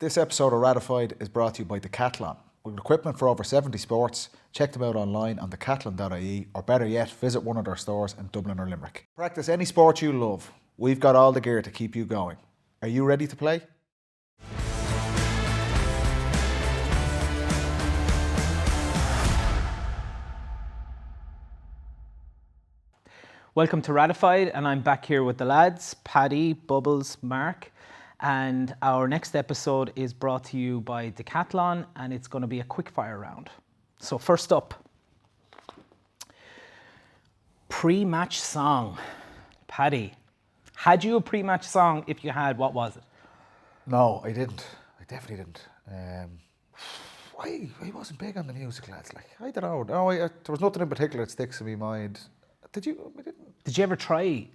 This episode of Ratified is brought to you by Decathlon. With equipment for over 70 sports, check them out online on decathlon.ie, or better yet, visit one of their stores in Dublin or Limerick. Practice any sport you love. We've got all the gear to keep you going. Are you ready to play? Welcome to Ratified, and I'm back here with the lads, Paddy, Bubbles, Marc, and our next episode is brought to you by Decathlon, and it's going to be a quickfire round. So first up, pre-match song. Paddy, had you a pre-match song? If you had, what was it? No, I didn't. I definitely didn't. I wasn't big on the music, lads. Like, I don't know. No, there was nothing in particular that sticks in my mind. Did you? We didn't. Did you ever try it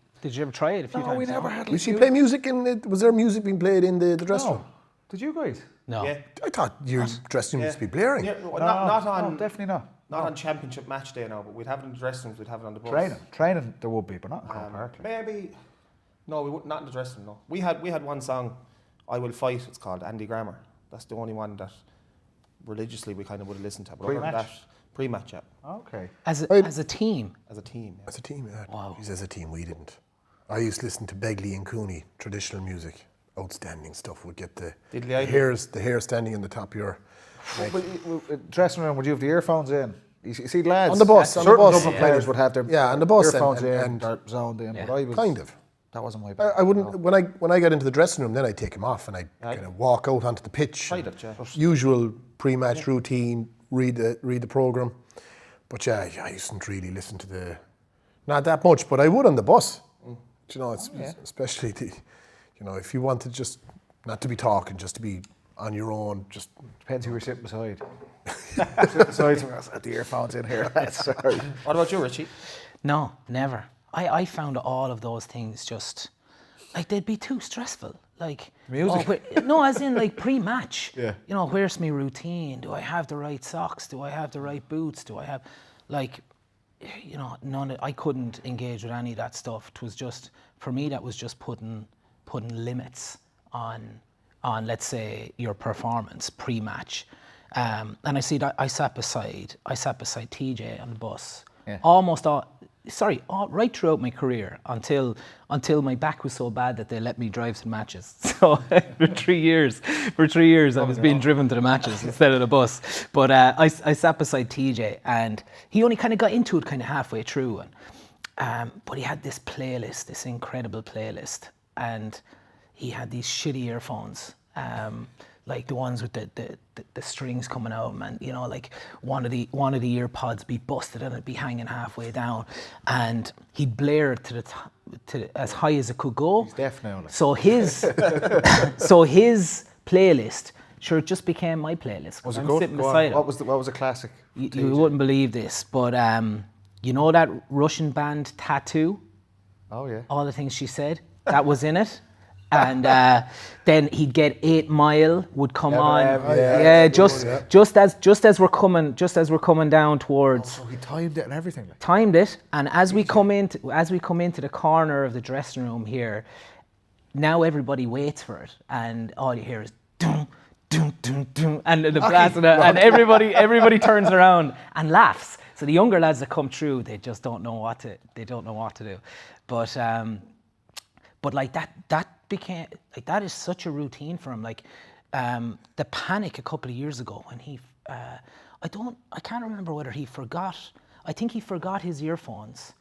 a few times? No, we never had. Did she play music in the, was there music being played in the dressing room? Did you guys? No. Yeah. I thought your dressing room used to be blaring. Yeah, well, not on. No, definitely not. Not on championship match day now, but we'd have it in the dressing rooms. We'd have it on the bus. Training, there would be, but not in Croke Park. Maybe. No, we would not in the dressing room. No, we had one song, "I Will Fight." It's called Andy Grammer. That's the only one that religiously we kind of would have listened to. But other than that, pre-match, yeah. Okay. As a team? As a team. Yeah. As a team, yeah. Wow. As a team, we didn't. I used to listen to Begley and Cooney, traditional music, outstanding stuff. Would get the hair standing on the top of your neck. Dressing room, would you have the earphones in? You see lads on the bus. Dublin players would have their on the bus earphones and zoned in. Yeah. But I was kind of. That wasn't my bad. I wouldn't. No. When I got into the dressing room, then I'd take them off and I'd kind of walk out onto the pitch. Usual pre-match routine. Read the programme. But yeah, I used to really listen to not that much, but I would on the bus. You know, especially if you wanted just not to be talking, just to be on your own. Just depends who you're sitting beside. Sitting beside someone else, the earphones in here. Sorry. What about you, Richie? No, never. I found all of those things just like they'd be too stressful. Like music. No, as in like pre-match. Yeah. You know, where's my routine? Do I have the right socks? Do I have the right boots? Do I have I couldn't engage with any of that stuff. It was just, for me, that was just putting limits on let's say your performance pre-match. And I see that I sat beside TJ on the bus. Yeah. Right throughout my career until my back was so bad that they let me drive to the matches. So for 3 years I was being driven to the matches instead of the bus. But I sat beside TJ, and he only kind of got into it kind of halfway through. And but he had this playlist, this incredible playlist, and he had these shitty earphones. Like the ones with the strings coming out, man. You know, like one of the AirPods be busted and it'd be hanging halfway down, and he'd blare it to as high as it could go. He's deaf now. Like. So his playlist, sure, it just became my playlist. Was it I'm good? sitting beside him. What was a classic? You wouldn't believe this, but you know that Russian band Tattoo? Oh yeah. All the things she said, that was in it. And then he'd get 8 Mile would come on. Just as we're coming down towards. So he timed it and everything. Like. Timed it, and as we come into the corner of the dressing room here, now everybody waits for it, and all you hear is dum dum dum dum, and the blast, and everybody turns around and laughs. So the younger lads that come through, they just don't know what to do, but like that became like that is such a routine for him. Like the panic a couple of years ago when he I can't remember whether he forgot. I think he forgot his earphones,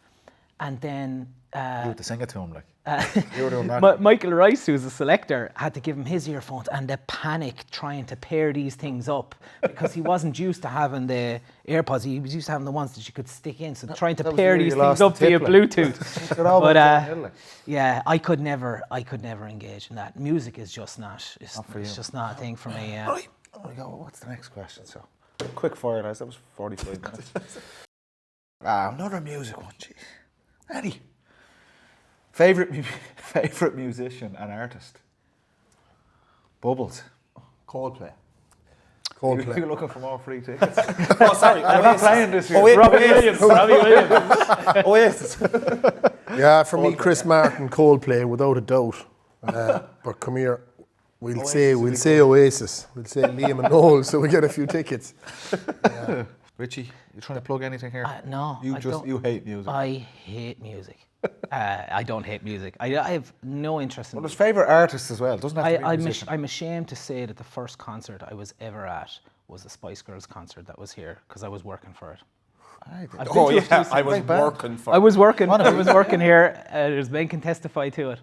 and then you had to sing it to him, like you were doing that. Michael Rice, who's a selector, had to give him his earphones, and the panic trying to pair these things up because he wasn't used to having the AirPods. He was used to having the ones that you could stick in. So trying to pair these things up via Bluetooth. But yeah, I could never engage in that. Music is just not. It's just not a thing for me. Right. Oh, what's the next question? So, quick fire, lads. That was 45 minutes. Another music one. Jeez. Eddie. Favorite musician and artist? Bubbles. Coldplay. You're looking for more free tickets. Oh, sorry. I'm not playing this year. Robbie Williams. Oasis. Yeah, for me, Chris Martin, Coldplay, without a doubt. But come here, We'll say Oasis. We'll say Liam and Noel, so we get a few tickets. Yeah. Richie, you trying to plug anything here? No, You hate music. I hate music. I don't hate music. I have no interest in Well, there's favourite artists as well. Doesn't have to be I'm musician. ashamed to say that the first concert I was ever at was the Spice Girls concert that was here because I was working for it. Oh yeah, I was working for. I was working here. There's Ben can testify to it.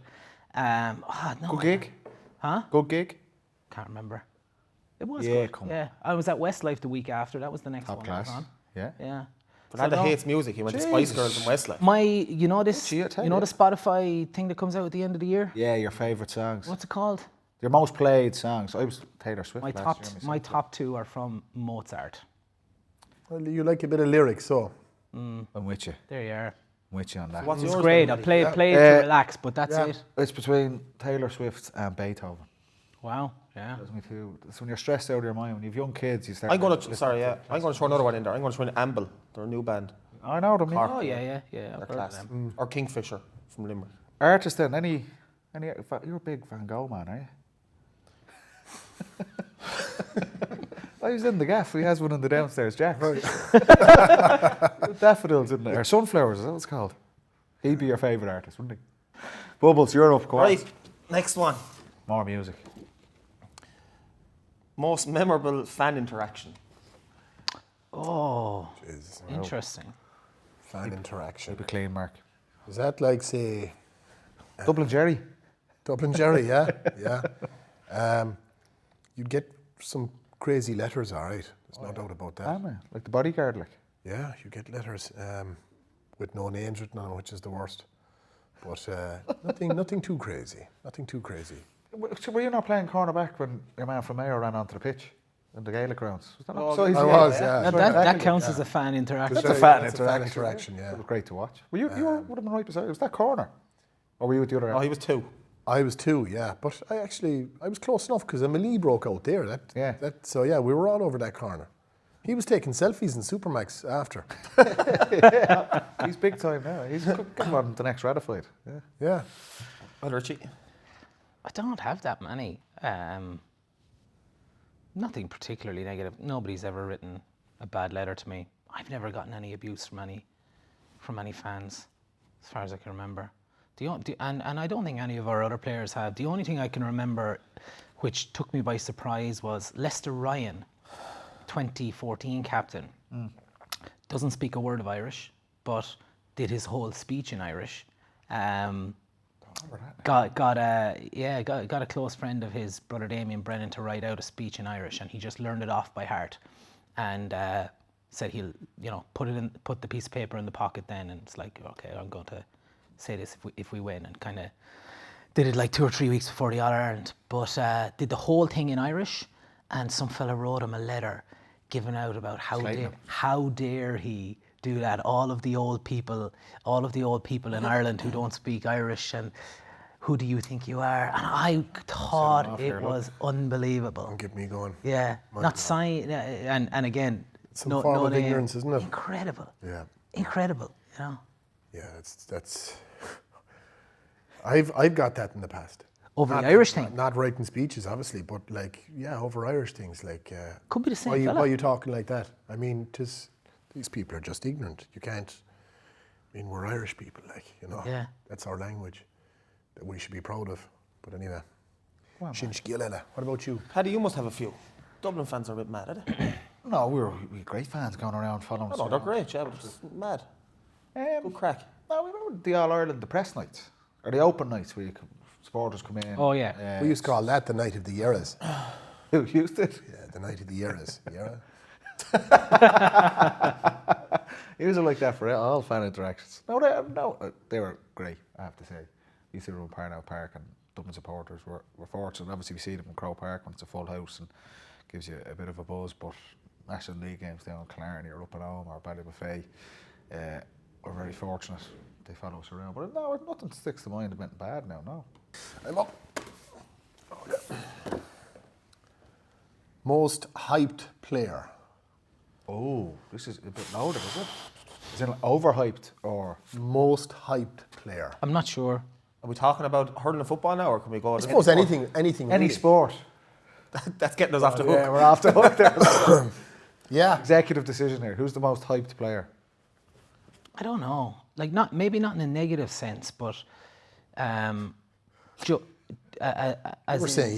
Good gig? Huh? Good gig? Can't remember. It was Yeah, good. come Yeah, I was at Westlife the week after. That was the next Top one. class. I was on. Yeah. Yeah. Fernando hates music. He went to Spice Girls in Westlife. You know this, Richie, I tell you know you. the Spotify thing that comes out at the end of the year? Yeah, your favourite songs. What's it called? Your most played songs. I was Taylor Swift My last top, year myself. my top two are from Mozart. Well, you like a bit of lyrics, so. I'm with you. There you are. I'm with you on that. What's It's yours great. then, I Paddy? play it to relax, but that's Yeah. it. It's between Taylor Swift and Beethoven. Wow. Yeah. That's me too. It's when you're stressed out of your mind. When you have young kids, you start. I'm going to throw another one in there. I'm going to throw in Amble. They're a new band. I know them. Oh yeah. I've They're heard of class. them. Or Kingfisher from Limerick. Artist then? Any? You're a big Van Gogh man, are you? I was in the gaff. He has one in the downstairs jack. Daffodils in there. Or sunflowers, is that what it's called? He'd be your favourite artist, wouldn't he? Bubbles, you're up. Go on. Right, next one. More music. Most memorable fan interaction. Oh, Jesus. interesting. Fan interaction. Keep it clean, Marc. Is that like, say, Dublin Jerry. Dublin Jerry, yeah? Yeah. You'd get some crazy letters, all right. There's no doubt about that. Like the bodyguard, like. Yeah, you get letters with no names written on them, which is the worst. But nothing too crazy. Nothing too crazy. So were you not playing cornerback when your man from Mayo ran onto the pitch in the Gaelic grounds? Was that not Oh, besides I you? was, yeah. That counts as a fan interaction. That's a fan That's interaction. a fan interaction, yeah. It was great to watch. Well, you would have been right beside. Was that corner? Or were you with the other end? Oh, he was two. I was two, yeah. But I was close enough because a melee broke out there. So yeah, we were all over that corner. He was taking selfies in Supermax after. He's big time now. He's come on the next Ratified. Yeah. Yeah. Well, Richie. I don't have that many. Nothing particularly negative. Nobody's ever written a bad letter to me. I've never gotten any abuse from any fans, as far as I can remember. And I don't think any of our other players have. The only thing I can remember, which took me by surprise, was Lester Ryan, 2014 captain. Doesn't speak a word of Irish, but did his whole speech in Irish. Got a close friend of his, brother Damien Brennan, to write out a speech in Irish, and he just learned it off by heart, and said he'll put the piece of paper in the pocket then, and it's like, okay, I'm going to say this if we win, and kind of did it like 2 or 3 weeks before the All-Ireland, but did the whole thing in Irish, and some fella wrote him a letter giving out about how dare he do that. All of the old people in Ireland who don't speak Irish, and who do you think you are? And I thought it was unbelievable. Don't get me going. Yeah, not sign, and again, Some form of ignorance, isn't it? Incredible. Yeah. Incredible, you know. Yeah, that's. I've got that in the past. Over the Irish thing. Not writing speeches, obviously, but like, yeah, over Irish things, like. Could be the same why fella. are you talking like that? I mean, these people are just ignorant. You can't. I mean, we're Irish people, like, you know. Yeah. That's our language that we should be proud of. But anyway. What about you? Paddy, you must have a few. Dublin fans are a bit mad, are they? No, we were great fans going around following us. No, they're great, yeah, but it's mad. Good crack. No, we remember the All-Ireland, the press nights, or the open nights where supporters come in. Oh, yeah. We used to call that the night of the eras. Who used it? Yeah, the night of the eras. Yeah. He was like that for all fan interactions. No, they were great, I have to say. We used to run Parnell Park, and Dublin supporters were fortunate. Obviously, we see them in Crow Park when it's a full house and gives you a bit of a buzz, but National League games down in Killarney or up at home or Ballybuffet, we're very fortunate. They follow us around. But no, nothing sticks to mind that went bad now, no. I'm up. Oh, yeah. Most hyped player. Oh, this is a bit loaded, is it? Is it overhyped or? Most hyped player. I'm not sure. Are we talking about hurling and football now, or can we go? I suppose anything Any really. sport. That's getting us off the hook. Yeah, we're off the hook there. Yeah. Executive decision here. Who's the most hyped player? I don't know. Like maybe not in a negative sense, but as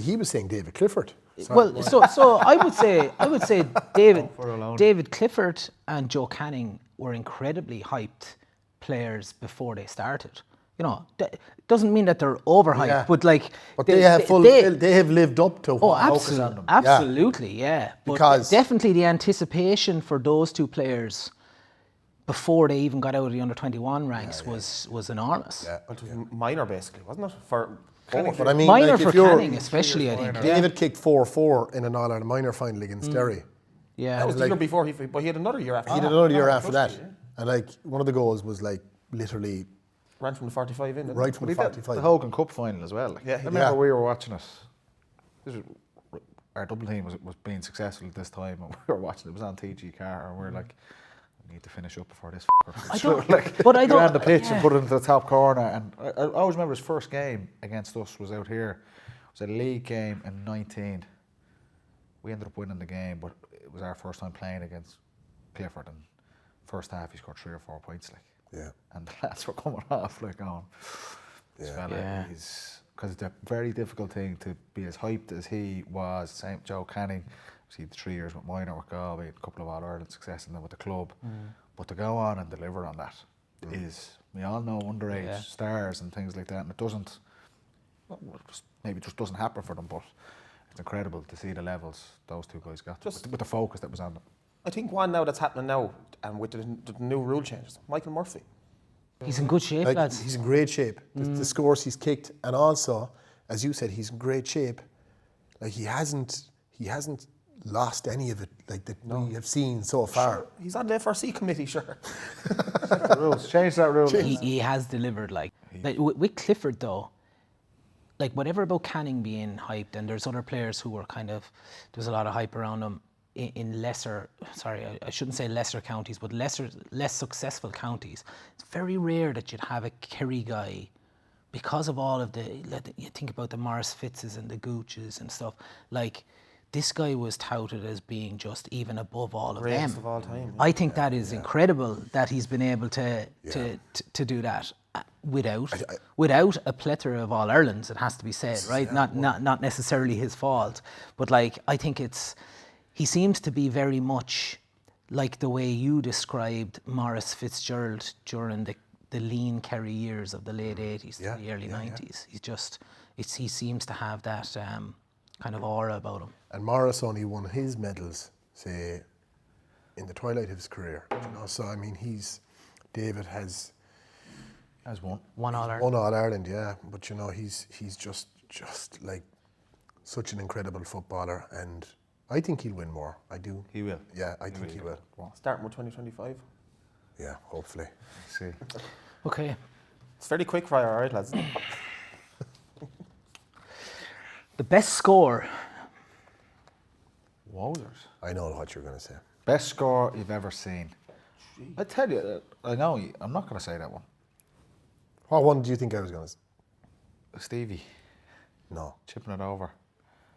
He was saying David Clifford. well, so I would say David Clifford and Joe Canning were incredibly hyped players before they started. You know, doesn't mean that they're overhyped, but like they have lived up to what absolutely, on them. absolutely, yeah. But Because- definitely the anticipation for those two players before they even got out of the under-21 ranks was enormous. Yeah. It was minor, basically, wasn't it? For But I mean, Minor like, for if you're, Canning, especially, I think. David kicked 4-4 in an All-Ireland minor final against Derry. Yeah, that was the year before, but he had another year after. He did another year after that. And like, one of the goals was like literally Ran from the 45 in. right from But the he did 45. the Hogan Cup final as well. Like, Yeah, I remember we were watching it. Our Dublin team was being successful at this time, and we were watching it. It was on TG Car, and we were like, we need to finish up before this. I don't. Like, But I he don't. ran the pitch yeah. and put it into the top corner. And I always remember his first game against us was out here. It was a league game in 19. We ended up winning the game, but it was our first time playing against Clifford. And first half, he scored 3 or 4 points, like. Yeah. And the lads were coming off, like, going, this fella Yeah. is, because it's a very difficult thing to be as hyped as he was. Same Joe Canning, he had 3 years with minor with Galway, a couple of All-Ireland success, and then with the club. But to go on and deliver on that is, we all know underage stars and things like that, and it doesn't, maybe it just doesn't happen for them, but it's incredible to see the levels those two guys got, with the focus that was on them. I think one now that's happening now, and with the new rule changes, Michael Murphy. He's in good shape, Like, lads. he's in great shape. The scores he's kicked, and also, as you said, he's in great shape. Like, he hasn't lost any of it, like that we have seen so far. He's on the FRC committee, sure. The rules, change that rule. He has delivered. Like with Clifford though, like whatever about Canning being hyped, and there's other players who were kind of, there's a lot of hype around him in lesser, sorry, I shouldn't say lesser counties, but less successful counties. It's very rare that you'd have a Kerry guy, because of all of you think about the Morris Fitzes and the Gooches and stuff, like this guy was touted as being just even above all of Greatest them. of all time. I think that is incredible that he's been able to do that without a plethora of All Irelands. It has to be said, right? Not necessarily his fault, but like I think he seems to be very much like the way you described Morris Fitzgerald during the lean Kerry years of the late 80s to the early 90s. He seems to have that kind of aura about him. And Morris only won his medals, say, in the twilight of his career. You know? So, I mean, David has One All-Ireland. won All-Ireland, yeah. But, you know, he's just like such an incredible footballer, and I think he'll win more. I do. He will. Yeah, I think he will. Starting with 2025. Yeah, hopefully. See. Okay. It's fairly quick fire, all right, lads. The best score. Wowzers. I know what you're going to say. Best score you've ever seen. I tell you, I know, I'm not going to say that one. What one do you think I was going to say? Stevie, No, chipping it over.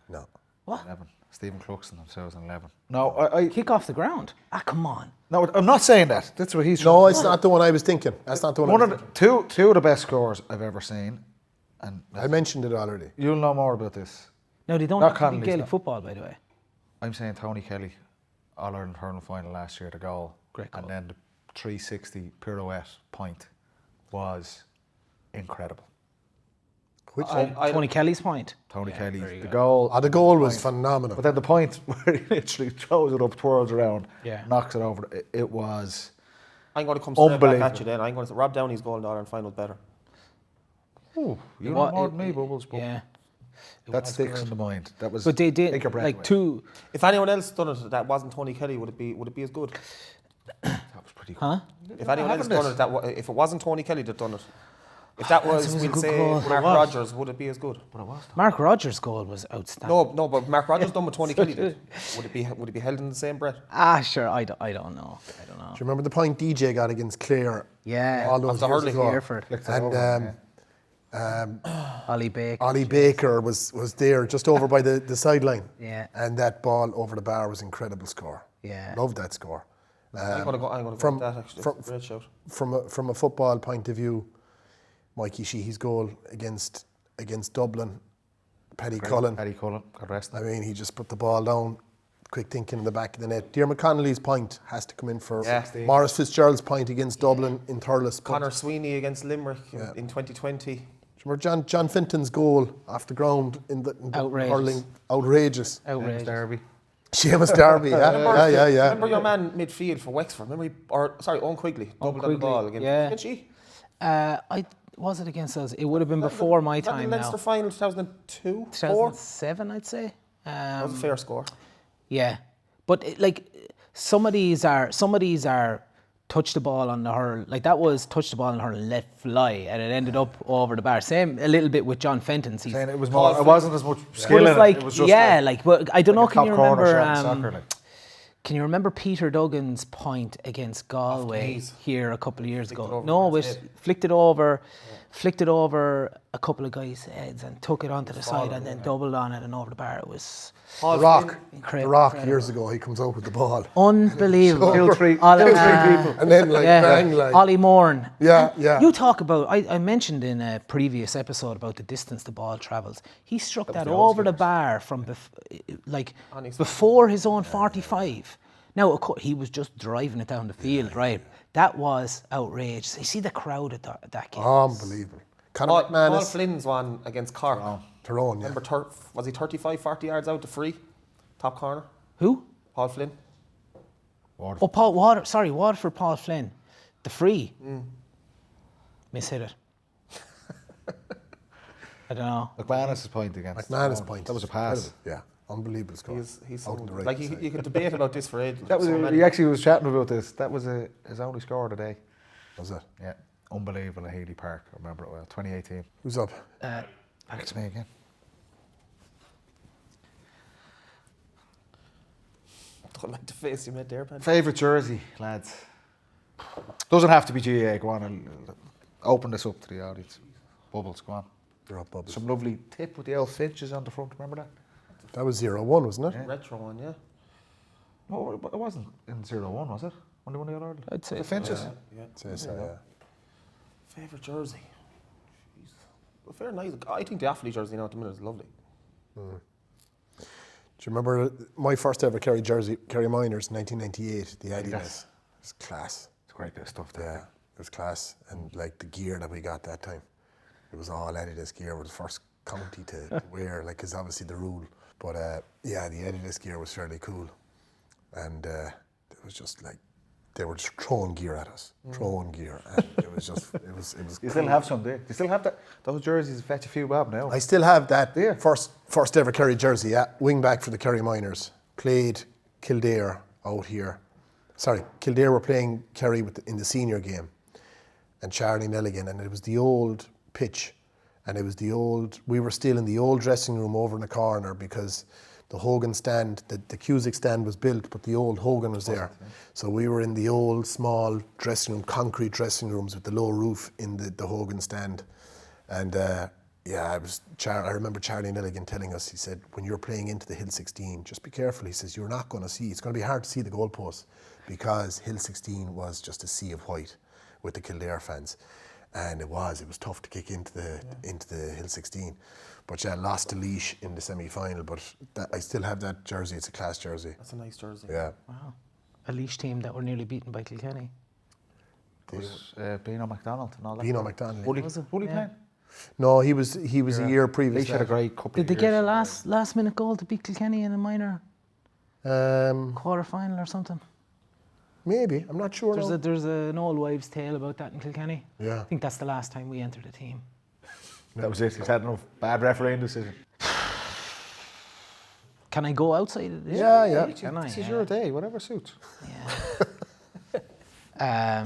no. What? 11. Stephen Cluxton in 2011. No, I Kick off the ground. Come on. no, I'm not saying that. That's what he's. No, it's not the one I was thinking. That's not the one I was thinking. Two of the best scores I've ever seen, and I mentioned it already. you'll know more about this. No, they don't Not have to be Connolly's, Gaelic no. football, by the way. I'm saying Tony Kelly, All Ireland hurling final last year, the goal, Great goal. and then the 360 pirouette point was incredible. Which Tony Kelly's point. Tony Kelly, very the good. goal. the goal was phenomenal. But then the point where he literally throws it up, twirls around, Yeah. knocks it over. It was. I'm going to come straight back Unbelievable. at you then. I'm going to say Rob Downey's goal in the All-Ireland final better. Ooh, you know What- more than me, Bubbles. But Yeah. that sticks in the mind. That was. But they did take your breath like away. two. If anyone else done it that wasn't Tony Kelly, would it be as good? That was pretty good. Huh? If anyone else having done it if it wasn't Tony Kelly that done it, if that was, was a we'll good say goal. Mark Rogers, would it be as good? But it was. Mark Rogers' goal was outstanding. No, but Mark Rogers done what Tony Kelly did. Would it be held in the same breath? Sure. I don't know. Do you remember the point DJ got against Clare? Yeah. All those the years hurling ago? Hereford. Flicked it And over, Ollie Baker. Ollie Baker was there just over by the sideline. Yeah. And that ball over the bar was incredible score. Yeah. Loved that score. I'm gonna go with that actually. Great shout. From a football point of view, Mikey Sheehy's goal against Dublin, Paddy Cullen, got rest. I mean, he just put the ball down, quick thinking in the back of the net. Diarmuid Connolly's point has to come in for Maurice Fitzgerald's point against Dublin in Thurles. Conor Sweeney against Limerick in 2020. Remember John Finton's goal off the ground in the hurling? Outrageous. Derby. Seamus Darby, yeah. Remember your man midfield for Wexford? Owen Quigley doubled on the ball against Richie? Was it against us? It would have been before my time the now. Leinster final 2002? 2007, I'd say. That was a fair score. Yeah, but some of these are touch the ball on the hurl. Like that was touch the ball on the hurl and let fly, and it ended up over the bar. Same a little bit with John Fenton's. Saying it was more. It wasn't as much skill. It was in it. It was just but I don't know. Can you remember? Soccer, Can you remember Peter Duggan's point against Galway here a couple of years ago? No, it flicked it over a couple of guys' heads and took it onto the side and then doubled on it and over the bar. It was The Rock years ago, he comes out with the ball. Unbelievable. Kill three people. And then bang, Ollie Moran. Yeah. You talk about, I mentioned in a previous episode about the distance the ball travels. He struck that over the bar from before his own 45. Now, of course, he was just driving it down the field, right? That was outrageous. You see the crowd at that game. Unbelievable. Paul Flynn's one against Cork. Tyrone, yeah. Remember, was he 35, 40 yards out to free? Top corner. Who? Paul Flynn. Waterford Paul Flynn. The free. Mishit it. I don't know. McManus's point against. McManus' point. That was a pass. Yeah. Unbelievable score. He's out on the right like you could debate about this for ages. He actually was chatting about this. That was his only score today. Was it? Yeah, unbelievable at Healy Park. I remember it well. 2018. Who's up? Back to me again. I don't like the face you made there, Paddy. Favourite jersey, lads? Doesn't have to be GA. Go on and open this up to the audience. Bubbles, go on. You're up, Bubbles. Some lovely tip with the old finches on the front. Remember that? That was 0-1, wasn't it? Yeah. Retro one, yeah. No, it wasn't in 0-1, was it? When they won the All-Ireland? I'd say the finches. Yeah. So, yeah. Favourite jersey? Jesus. Well, fair nice. I think the athlete jersey now at the minute is lovely. Do you remember my first ever Kerry jersey, Kerry Miners, 1998, the Adidas? It was class. It's a great bit of stuff there. Yeah, it was class. And like the gear that we got that time, it was all Adidas gear. We were the first county to wear, like, because obviously the rule. But the Adidas gear was fairly cool. And it was just like, they were just throwing gear at us, throwing gear. And it was just, it was You still have some, do you? You still have that? Those jerseys fetch a few bob now. I still have that first ever Kerry jersey, wing back for the Kerry Miners. Played Kildare out here. Sorry, Kildare were playing Kerry in the senior game. And Charlie Nelligan, and it was the old pitch. And it was we were still in the old dressing room over in the corner because the Hogan stand, the Cusick stand was built, but the old Hogan was there. So we were in the old, small dressing room, concrete dressing rooms with the low roof in the Hogan stand. And I remember Charlie Nelligan telling us, he said, when you're playing into the Hill 16, just be careful. He says, you're not going to see, it's going to be hard to see the goalposts because Hill 16 was just a sea of white with the Kildare fans. And it was tough to kick into the Hill 16. But lost to Laois in the semi-final. But I still have that jersey. It's a class jersey. That's a nice jersey. Yeah. Wow. A Laois team that were nearly beaten by Kilkenny. It was Beano MacDonald and all that. Beano MacDonald. Fully playing? No, he was a year previous. He had a great couple Did of they years. get a last minute goal to beat Kilkenny in a minor quarter final or something? Maybe. I'm not sure. There's an old wives' tale about that in Kilkenny. Yeah. I think that's the last time we entered the team. That was it. He's had enough bad refereeing decision. Can I go outside of this? Yeah. Can I? This is your day, whatever suits. Yeah.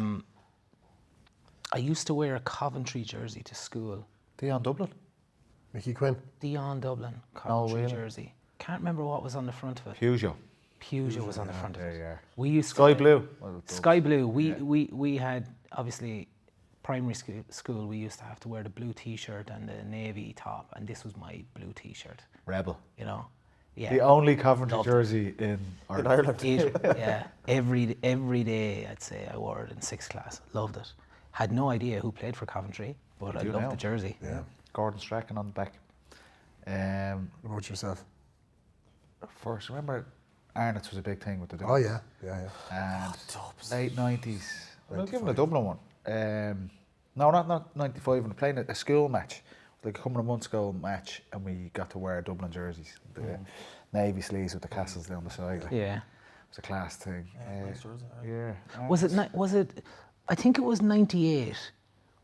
I used to wear a Coventry jersey to school. Dion Dublin. Mickey Quinn. Dion Dublin, Coventry jersey. Can't remember what was on the front of it. Peugeot was on the front of it. Yeah. We used Sky blue. Sky blue. We had obviously primary school, we used to have to wear the blue T-shirt and the navy top, and this was my blue T-shirt. Rebel. You know, yeah. The only Coventry jersey in Ireland. Yeah, every day I'd say I wore it in 6th class. Loved it. Had no idea who played for Coventry, but I loved the jersey. Yeah. Gordon Strachan on the back. What about yourself? First, remember Arnott's was a big thing with the Dubs. Oh yeah. And late 90s. I'll give him a Dublin one. No, not 95. I'm playing a school match. Like a couple of months ago match, and we got to wear Dublin jerseys. The navy sleeves with the castles down the side. Yeah. It was a class thing. Nice jersey. Yeah. Was it? I think it was 98.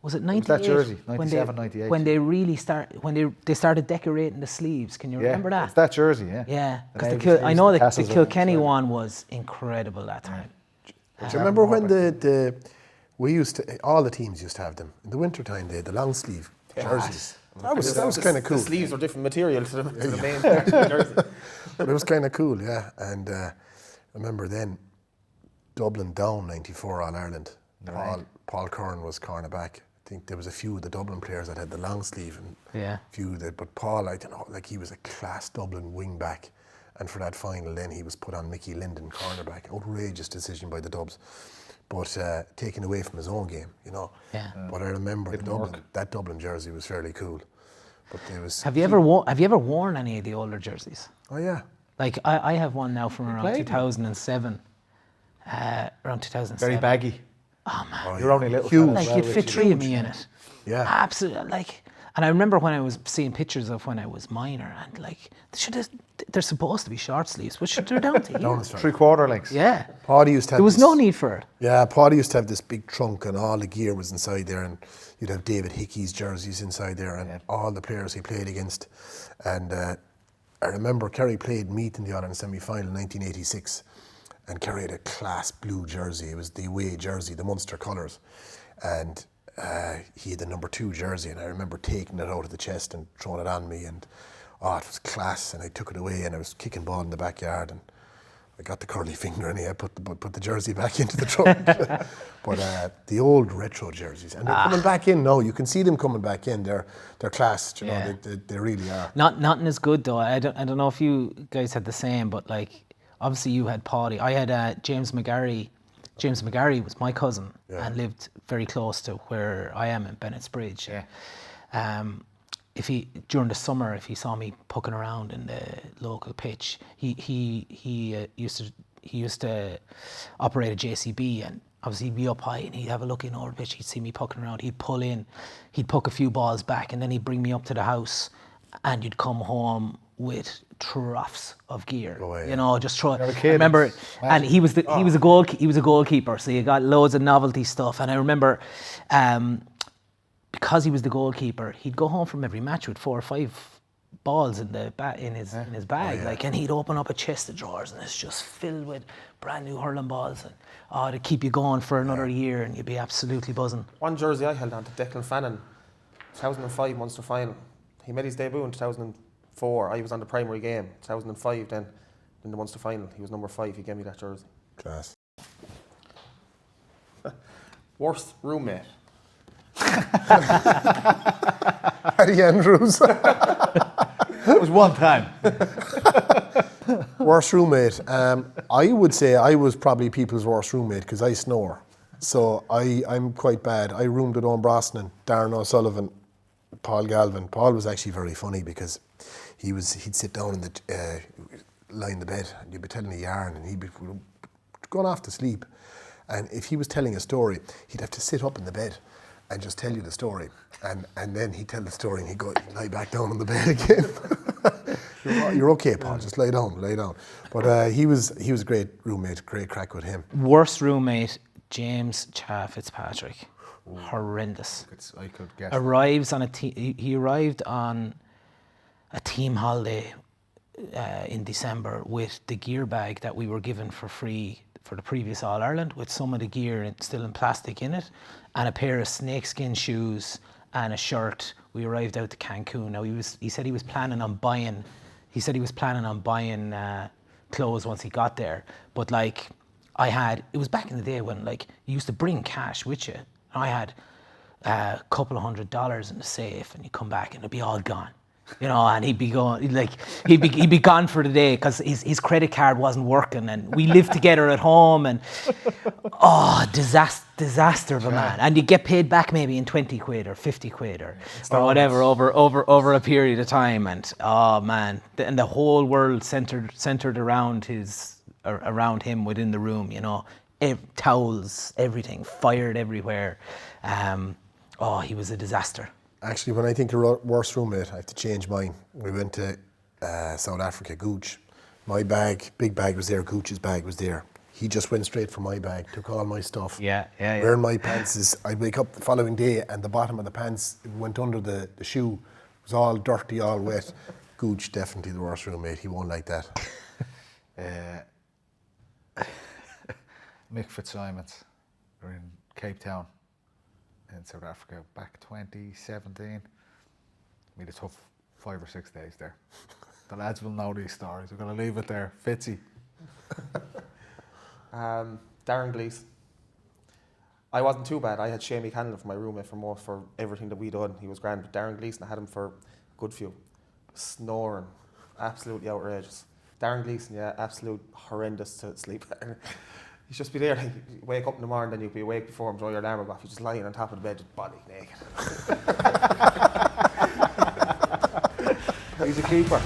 Was it 98? It was that jersey, 97, 98. When they really they started decorating the sleeves. Can you remember that? It's that jersey, yeah. Yeah, The navy because I know sleeves, the tassels Kilkenny on the side. one was incredible that time. Do you remember when we used to, all the teams used to have them in the winter time? They had the long sleeve jerseys. That was kind of cool. The sleeves were different material to the main part of the jersey. But it was kind of cool, yeah. And I remember then Dublin down 94 All Ireland. Paul Curran was cornerback. I think there was a few of the Dublin players that had the long sleeve, and a few that. But Paul, I don't know, like he was a class Dublin wing back, and for that final, then he was put on Mickey Linden cornerback. Outrageous decision by the Dubs, but taken away from his own game, you know. Yeah. But I remember that Dublin jersey was fairly cool. But there was. Have you ever worn any of the older jerseys? Oh yeah. Like I have one now from around 2007. Around 2007. Very baggy. Oh man, You're only little. Huge. like you'd fit 3 of me in it. Yeah. Absolutely. Like, and I remember when I was seeing pictures of when I was minor, and like they're supposed to be short sleeves, but they're down to here. 3/4 lengths. Yeah. Paddy used to have There was this- no need for it. Yeah, Paddy used to have this big trunk and all the gear was inside there, and you'd have David Hickey's jerseys inside there and all the players he played against. And I remember Kerry played Meath in the Ireland semi-final in 1986, and Kerry had a class blue jersey. It was the away jersey, the Munster colours. And he had the number 2 jersey, and I remember taking it out of the chest and throwing it on me, and it was class, and I took it away, and I was kicking ball in the backyard, and I got the curly finger, and I put the jersey back into the trunk. But the old retro jerseys, and they're coming back in now. You can see them coming back in. They're class, you know. They really are. Nothing is good though. I don't know if you guys had the same, but like obviously you had Paddy. I had James McGarry. James McGarry was my cousin and lived very close to where I am in Bennett's Bridge. Yeah. During the summer, if he saw me poking around in the local pitch, he used to operate a JCB, and obviously he'd be up high and he'd have a look in over the pitch. He'd see me poking around. He'd pull in, he'd poke a few balls back, and then he'd bring me up to the house, and you'd come home with troughs of gear. Oh, yeah. You know, just throw. a kid, I remember, it's and he was a goalkeeper, so you got loads of novelty stuff. And I remember, because he was the goalkeeper, he'd go home from every match with 4 or 5 balls in his bag, like, and he'd open up a chest of drawers, and it's just filled with brand new hurling balls, and to keep you going for another year, and you'd be absolutely buzzing. One jersey I held on to Declan Fannin, 2005 Munster final. He made his debut in 2004. I was on the primary game. 2005 then in the Munster final. He was number 5. He gave me that jersey. Class. Worst roommate. Paddy Andrews. It was one time. Worst roommate. I would say I was probably people's worst roommate because I snore. So I'm quite bad. I roomed with Owen Brosnan, Darren O'Sullivan, Paul Galvin. Paul was actually very funny because he'd sit down in the lie in the bed, and you'd be telling a yarn, and he'd be going off to sleep. And if he was telling a story, he'd have to sit up in the bed and just tell you the story, and then he'd tell the story, and he'd lie back down on the bed again. You're okay, Paul. Just lay down. But he was a great roommate. Great crack with him. Worst roommate, James Fitzpatrick. Horrendous. I could guess. He arrived on a team holiday in December with the gear bag that we were given for free for the previous All Ireland, with some of the gear still in plastic in it, and a pair of snakeskin shoes and a shirt. We arrived out to Cancun. Now he said he was planning on buying clothes once he got there, but like it was back in the day when like you used to bring cash with you. I had a couple of $100 in the safe, and you come back and it'll be all gone. You know, and he'd be going, like, he'd be gone for the day because his credit card wasn't working, and we lived together at home, and disaster of a man. And you get paid back maybe in 20 quid or 50 quid or whatever over a period of time, and oh man, and the whole world centered around him within the room. You know, towels, everything, fired everywhere. He was a disaster. Actually, when I think of worst roommate, I have to change mine. We went to South Africa, Gooch. My bag, big bag was there, Gooch's bag was there. He just went straight for my bag, took all my stuff. Yeah. Wearing my pants, I'd wake up the following day and the bottom of the pants went under the shoe. It was all dirty, all wet. Gooch, definitely the worst roommate. He won't like that. Mick Fitzsimons, we're in Cape Town in South Africa back 2017. We had a tough 5 or 6 days there. The lads will know these stories. We're going to leave it there. Fitzy. Darren Gleeson. I wasn't too bad. I had Shamie Cannon for my roommate for everything that we done. He was grand. But Darren Gleeson, I had him for a good few. Snoring. Absolutely outrageous. Darren Gleeson, yeah, absolute horrendous to sleep. He'd just be there, like, you wake up in the morning, then you'd be awake before him, draw your alarm off. You're just lying on top of the bed, just body naked. He's a keeper.